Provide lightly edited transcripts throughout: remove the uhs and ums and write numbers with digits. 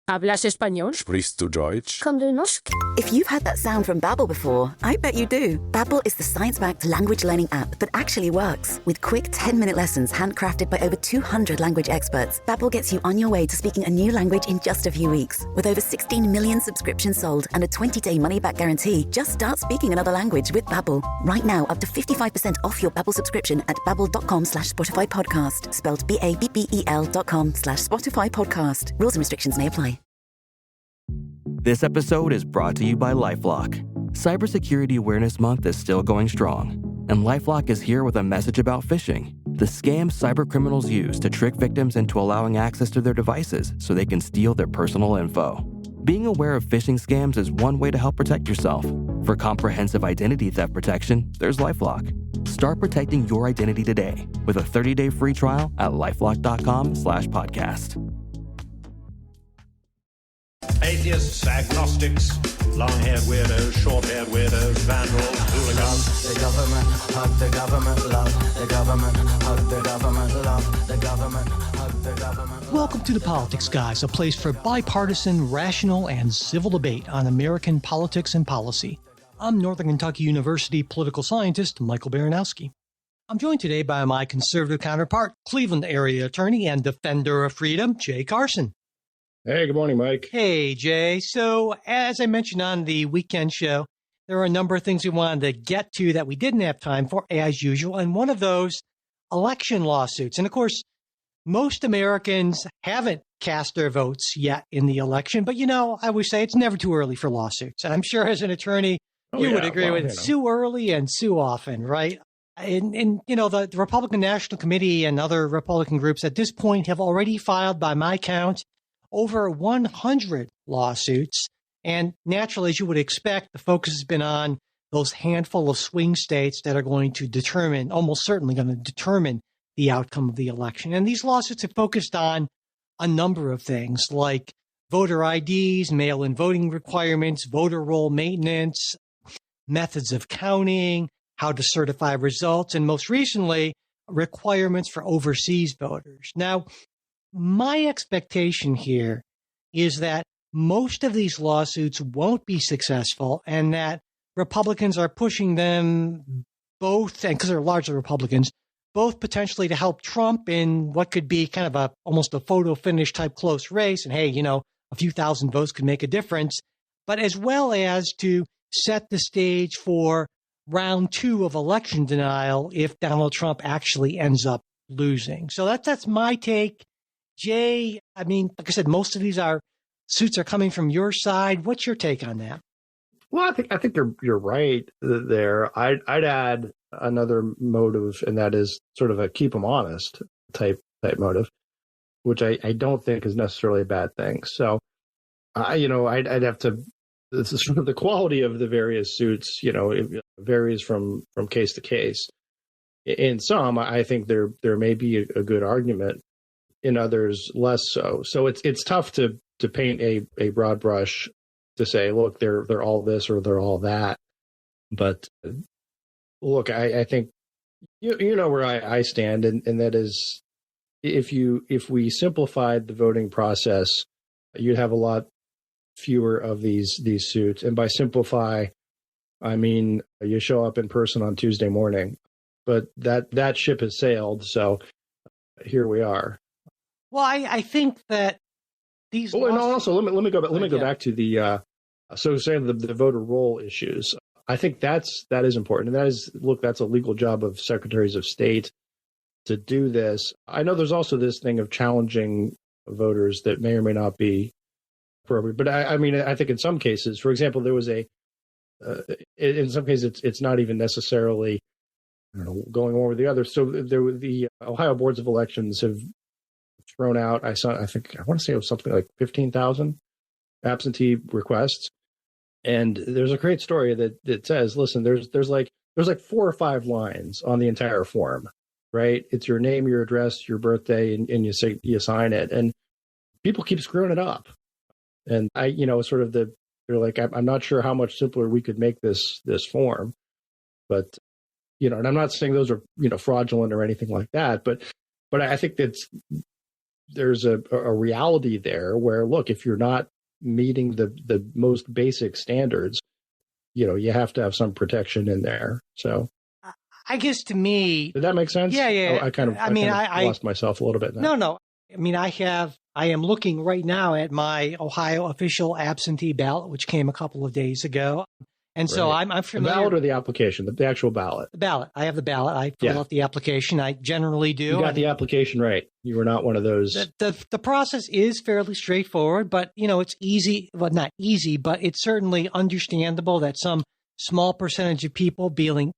¿Hablas español? Sprichst du Deutsch? Kan du norsk? If you've heard that sound from Babbel before, I bet you do. Babbel is the science-backed language learning app that actually works. With quick 10-minute lessons handcrafted by over 200 language experts, Babbel gets you on your way to speaking a new language in just a few weeks. With over 16 million subscriptions sold and a 20-day money-back guarantee, just start speaking another language with Babbel. Right now, up to 55% off your Babbel subscription at babbel.com/Spotify podcast. Spelled BABBEL.com/Spotify podcast. Rules and restrictions may apply. This episode is brought to you by LifeLock. Cybersecurity Awareness Month is still going strong, and LifeLock is here with a message about phishing, the scam cybercriminals use to trick victims into allowing access to their devices so they can steal their personal info. Being aware of phishing scams is one way to help protect yourself. For comprehensive identity theft protection, there's LifeLock. Start protecting your identity today with a 30-day free trial at LifeLock.com/podcast. Atheists, agnostics, long-haired weirdos, short-haired weirdos, vandals, hooligans. The government, hug the government, love the government, hug the government, love the government, hug the government. Welcome to The Politics Guys, a place for bipartisan, rational, and civil debate on American politics and policy. I'm Northern Kentucky University political scientist Michael Baranowski. I'm joined today by my conservative counterpart, Cleveland area attorney and defender of freedom, Jay Carson. Hey, good morning, Mike. Hey, Jay. So, as I mentioned on the weekend show, there are a number of things we wanted to get to that we didn't have time for, as usual. And one of those, election lawsuits. And of course, most Americans haven't cast their votes yet in the election. But, I always say it's never too early for lawsuits. And I'm sure as an attorney, you would agree with it. Too early and too often, right? And the Republican National Committee and other Republican groups at this point have already filed, by my count, over 100 lawsuits. And naturally, as you would expect, the focus has been on those handful of swing states that are going to determine, almost certainly going to determine the outcome of the election. And these lawsuits have focused on a number of things like voter IDs, mail-in voting requirements, voter roll maintenance, methods of counting, how to certify results, and most recently, requirements for overseas voters. Now, my expectation here is that most of these lawsuits won't be successful and that Republicans are pushing them both, and because they're largely Republicans, both potentially to help Trump in what could be kind of almost a photo finish type close race. And hey, a few thousand votes could make a difference, but as well as to set the stage for round two of election denial if Donald Trump actually ends up losing. So that's my take. Jay, I mean, like I said, most of these suits are coming from your side. What's your take on that? Well, I think you're right there. I'd add another motive, and that is sort of a keep them honest type motive, which I don't think is necessarily a bad thing. So, I'd have to. This is sort of the quality of the various suits. It varies from case to case. In some, I think there may be a good argument. In others, less so. So it's tough to paint a broad brush to say, look, they're all this or they're all that. But look, I think you know where I stand, and that is if we simplified the voting process, you'd have a lot fewer of these suits. And by simplify, I mean you show up in person on Tuesday morning. But that ship has sailed, so here we are. Well, I think that these. Oh, and also let me go back. Let me go back to the saying the voter roll issues. I think that is important, and that's a legal job of secretaries of state to do this. I know there's also this thing of challenging voters that may or may not be appropriate, but I mean I think in some cases, for example, there was in some cases it's not even necessarily going one with the other. So the Ohio boards of elections have thrown out, I want to say it was something like 15,000 absentee requests. And there's a great story that says, listen, there's like 4 or 5 lines on the entire form, right? It's your name, your address, your birthday, and you sign it. And people keep screwing it up. And they're like, I'm not sure how much simpler we could make this form, but and I'm not saying those are, fraudulent or anything like that, but I think that's there's a reality there where, look, if you're not meeting the most basic standards, you have to have some protection in there. So I guess to me, did that make sense? Yeah. I lost myself a little bit. No. I mean, I am looking right now at my Ohio official absentee ballot, which came a couple of days ago. And so right. I'm familiar. The ballot or the application? The actual ballot. The ballot. I have the ballot. I fill out the application. I generally do. You got the application right. You were not one of those. The process is fairly straightforward, but it's easy. Well, not easy, but it's certainly understandable that some small percentage of people being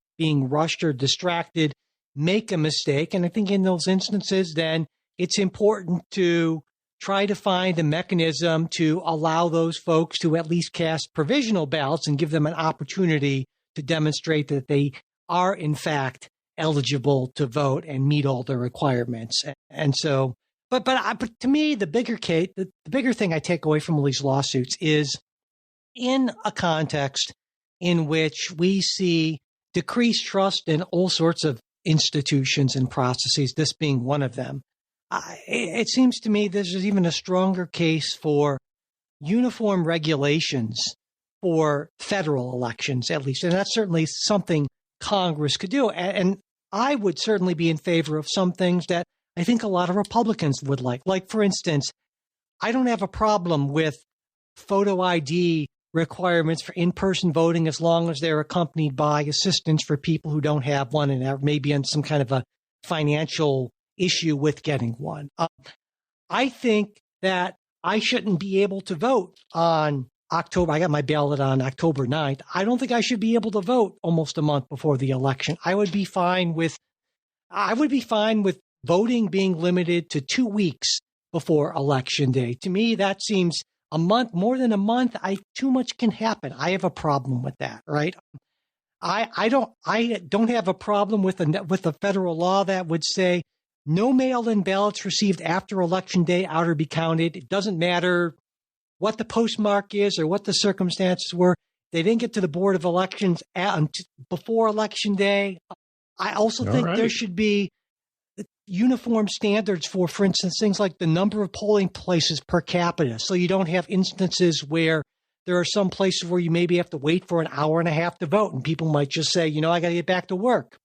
rushed or distracted make a mistake. And I think in those instances, then it's important to try to find a mechanism to allow those folks to at least cast provisional ballots and give them an opportunity to demonstrate that they are, in fact, eligible to vote and meet all the requirements. And so, but to me, the bigger thing I take away from all these lawsuits is in a context in which we see decreased trust in all sorts of institutions and processes, this being one of them. It seems to me there's even a stronger case for uniform regulations for federal elections, at least. And that's certainly something Congress could do. And I would certainly be in favor of some things that I think a lot of Republicans would like. Like, for instance, I don't have a problem with photo ID requirements for in-person voting as long as they're accompanied by assistance for people who don't have one and are maybe on some kind of a financial issue with getting one. I think that I shouldn't be able to vote on October. I got my ballot on October 9th. I don't think I should be able to vote almost a month before the election. I would be fine with voting being limited to 2 weeks before Election Day. To me, that seems a month, more than a month. Too much can happen. I have a problem with that, right? I don't have a problem with a federal law that would say no mail-in ballots received after Election Day are to be counted. It doesn't matter what the postmark is or what the circumstances were. They didn't get to the Board of Elections before Election Day. I also think there should be uniform standards for instance, things like the number of polling places per capita. So you don't have instances where there are some places where you maybe have to wait for an hour and a half to vote, and people might just say, I got to get back to work.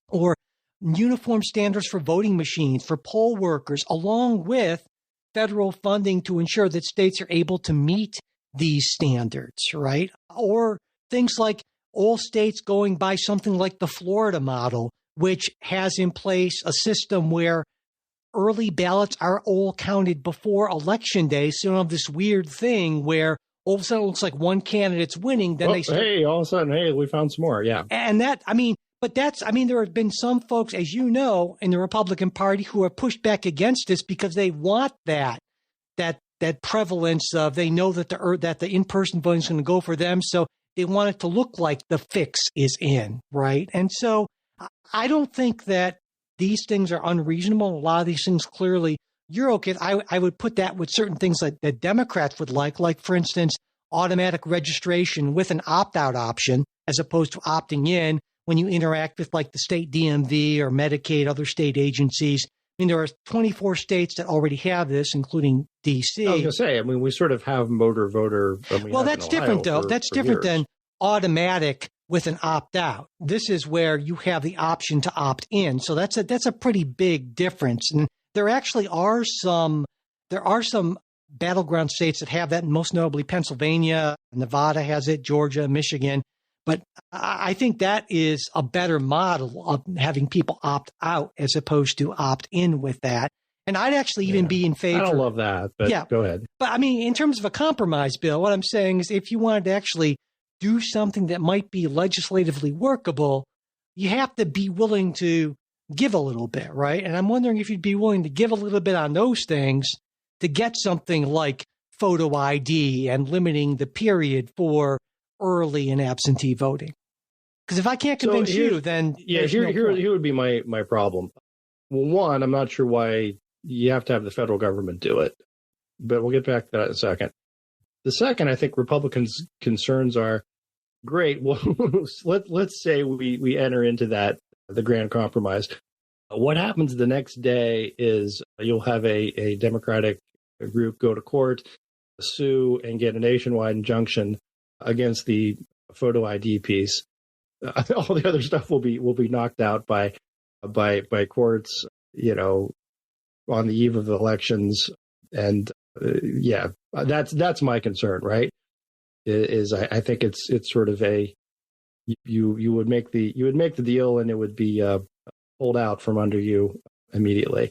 Or uniform standards for voting machines, for poll workers, along with federal funding to ensure that states are able to meet these standards, right? Or things like all states going by something like the Florida model, which has in place a system where early ballots are all counted before Election Day. So you don't have this weird thing where all of a sudden it looks like one candidate's winning. Then all of a sudden, we found some more. Yeah. And there have been some folks, as you know, in the Republican Party who have pushed back against this because they want that prevalence of, they know that the in-person voting is going to go for them. So they want it to look like the fix is in, right? And so I don't think that these things are unreasonable. A lot of these things clearly, you're okay. I would put that with certain things that Democrats would like, for instance, automatic registration with an opt-out option as opposed to opting in when you interact with like the state DMV or Medicaid, other state agencies. I mean, there are 24 states that already have this, including D.C. I was going to say, we sort of have motor voter. Well, that's different, though. That's different than automatic with an opt-out. This is where you have the option to opt in. So that's a pretty big difference. And there actually are some battleground states that have that, most notably Pennsylvania, Nevada has it, Georgia, Michigan. But I think that is a better model of having people opt out as opposed to opt in with that. And I'd actually even be in favor. I don't love that, but go ahead. But in terms of a compromise bill, what I'm saying is if you wanted to actually do something that might be legislatively workable, you have to be willing to give a little bit, right? And I'm wondering if you'd be willing to give a little bit on those things to get something like photo ID and limiting the period for early and absentee voting. Because if I can't convince you, then here would be my problem. Well, one, I'm not sure why you have to have the federal government do it, but we'll get back to that in a second. The second, I think Republicans' concerns are, great, well, let's say we enter into the grand compromise. What happens the next day is you'll have a Democratic group go to court, sue, and get a nationwide injunction against the photo ID piece. All the other stuff will be knocked out by courts, on the eve of the elections. And that's my concern, right? I think it's sort of you would make the deal and it would be pulled out from under you immediely.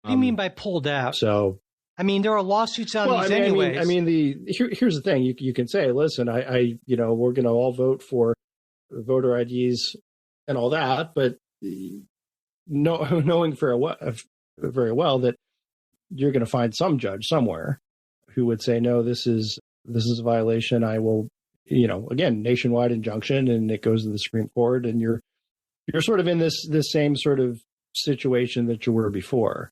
What do you mean by pulled out? So, I mean, there are lawsuits on these anyways. Here's the thing. You can say, listen, we're going to all vote for voter IDs and all that, but knowing very well that you're going to find some judge somewhere who would say, no, this is a violation. I will, again, nationwide injunction, and it goes to the Supreme Court, and you're sort of in this same sort of situation that you were before.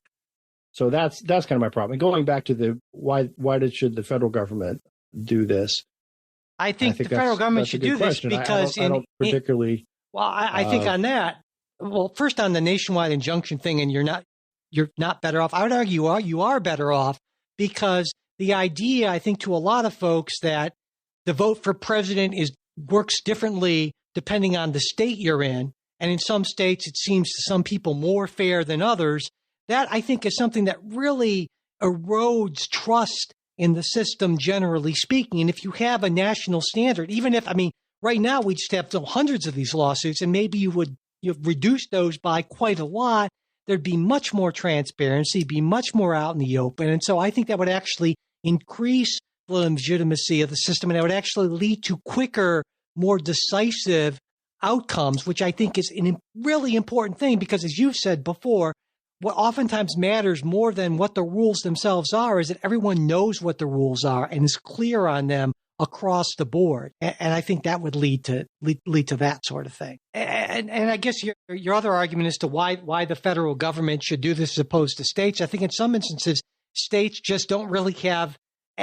So that's kind of my problem. And going back to the why should the federal government do this? I think the federal government should do this because I don't particularly. I think on that. Well, first on the nationwide injunction thing, and you're not better off. I would argue you are better off because the idea, I think, to a lot of folks that the vote for president works differently depending on the state you're in, and in some states it seems to some people more fair than others. That, I think, is something that really erodes trust in the system, generally speaking. And if you have a national standard, right now we just have hundreds of these lawsuits, and maybe you've reduced those by quite a lot, there'd be much more transparency, be much more out in the open. And so I think that would actually increase the legitimacy of the system, and that would actually lead to quicker, more decisive outcomes, which I think is a really important thing because, as you've said before, what oftentimes matters more than what the rules themselves are is that everyone knows what the rules are and is clear on them across the board. And I think that would lead to that sort of thing. And I guess your other argument as to why the federal government should do this as opposed to states, I think in some instances, states just don't really have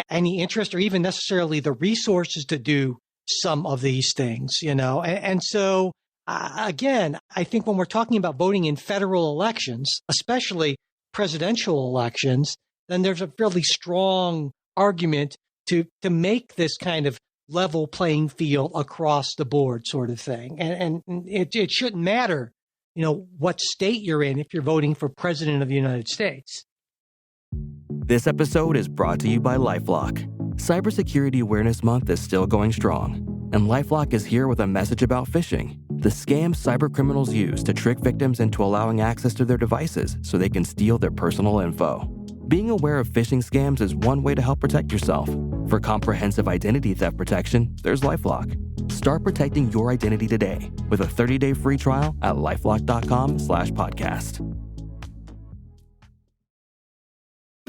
any interest or even necessarily the resources to do some of these things, And so, again, I think when we're talking about voting in federal elections, especially presidential elections, then there's a fairly strong argument to make this kind of level playing field across the board sort of thing. And it shouldn't matter, what state you're in if you're voting for president of the United States. This episode is brought to you by LifeLock. Cybersecurity Awareness Month is still going strong, and LifeLock is here with a message about phishing, the scam cybercriminals use to trick victims into allowing access to their devices so they can steal their personal info. Being aware of phishing scams is one way to help protect yourself. For comprehensive identity theft protection, there's LifeLock. Start protecting your identity today with a 30-day free trial at LifeLock.com/podcast.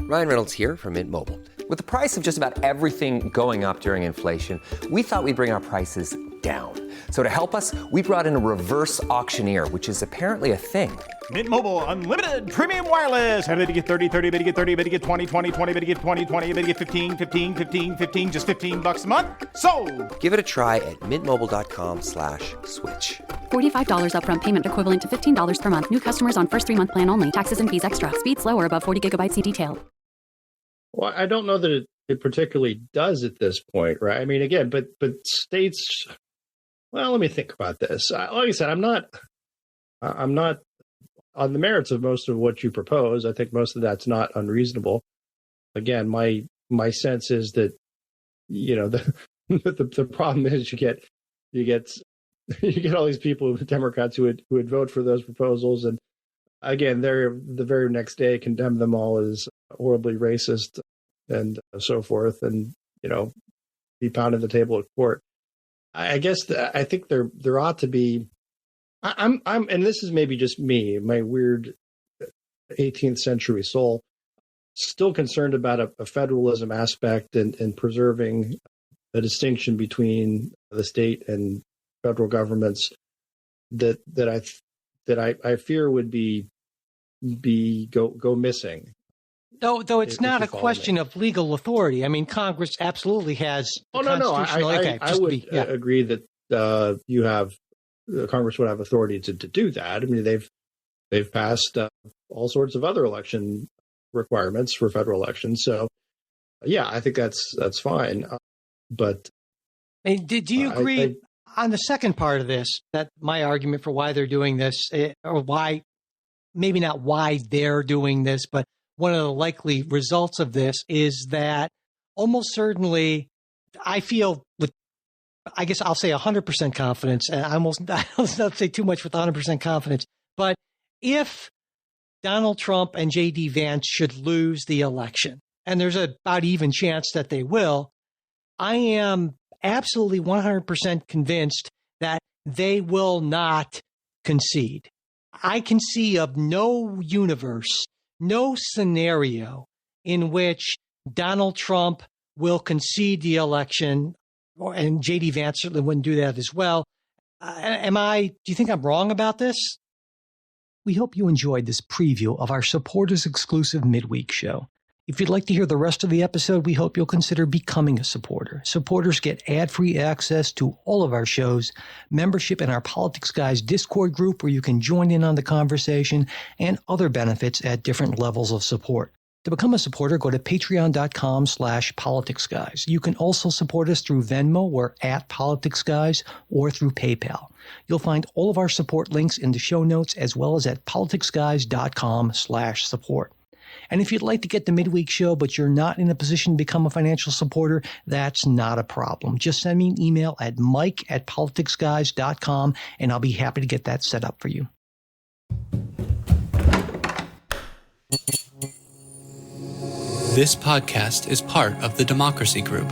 Ryan Reynolds here from Mint Mobile. With the price of just about everything going up during inflation, we thought we'd bring our prices down. So to help us, we brought in a reverse auctioneer, which is apparently a thing. Mint Mobile Unlimited Premium Wireless. How to get 30, 30, bit to get 30, bit to get 20, 20, 20, bit to get 20, 20, bit to get 15, 15, 15, 15, just $15 a month? Sold! Give it a try at mintmobile.com/switch. $45 upfront payment equivalent to $15 per month. New customers on first 3-month plan only. Taxes and fees extra. Speed slower above 40 gigabytes. See detail. Well, I don't know that it particularly does at this point, right? I mean, again, but states. Well, let me think about this. Like I said, I'm not on the merits of most of what you propose. I think most of that's not unreasonable. Again, my sense is that the problem is you get all these people, Democrats who would vote for those proposals, and again, they're the very next day condemn them all as horribly racist and so forth, and be pounding the table at court. I guess I think there ought to be. I'm and this is maybe just me, my weird 18th century soul, still concerned about a federalism aspect and preserving a distinction between the state and federal governments that I fear would go missing. Though it's not a question of legal authority. I mean, Congress absolutely has. Oh no! I would agree that Congress would have authority to do that. I mean, they've they've passed all sorts of other election requirements for federal elections. So, yeah, I think that's fine. But do you agree on the second part of this, that my argument for why they're doing this, or why, maybe not why they're doing this, but one of the likely results of this is that almost certainly, I feel with, I guess I'll say 100% confidence, and I don't say too much with 100% confidence, but if Donald Trump and J.D. Vance should lose the election, and there's about even chance that they will, I am absolutely 100% convinced that they will not concede. I can see of no universe, no scenario in which Donald Trump will concede the election, and J.D. Vance certainly wouldn't do that as well. Do you think I'm wrong about this? We hope you enjoyed this preview of our supporters exclusive midweek show. If you'd like to hear the rest of the episode, we hope you'll consider becoming a supporter. Supporters get ad-free access to all of our shows, membership in our Politics Guys Discord group where you can join in on the conversation, and other benefits at different levels of support. To become a supporter, go to patreon.com/politicsguys. You can also support us through Venmo or @politicsguys, or through PayPal. You'll find all of our support links in the show notes, as well as at politicsguys.com/support. And if you'd like to get the midweek show, but you're not in a position to become a financial supporter, that's not a problem. Just send me an email at mike@politicsguys.com, and I'll be happy to get that set up for you. This podcast is part of the Democracy Group,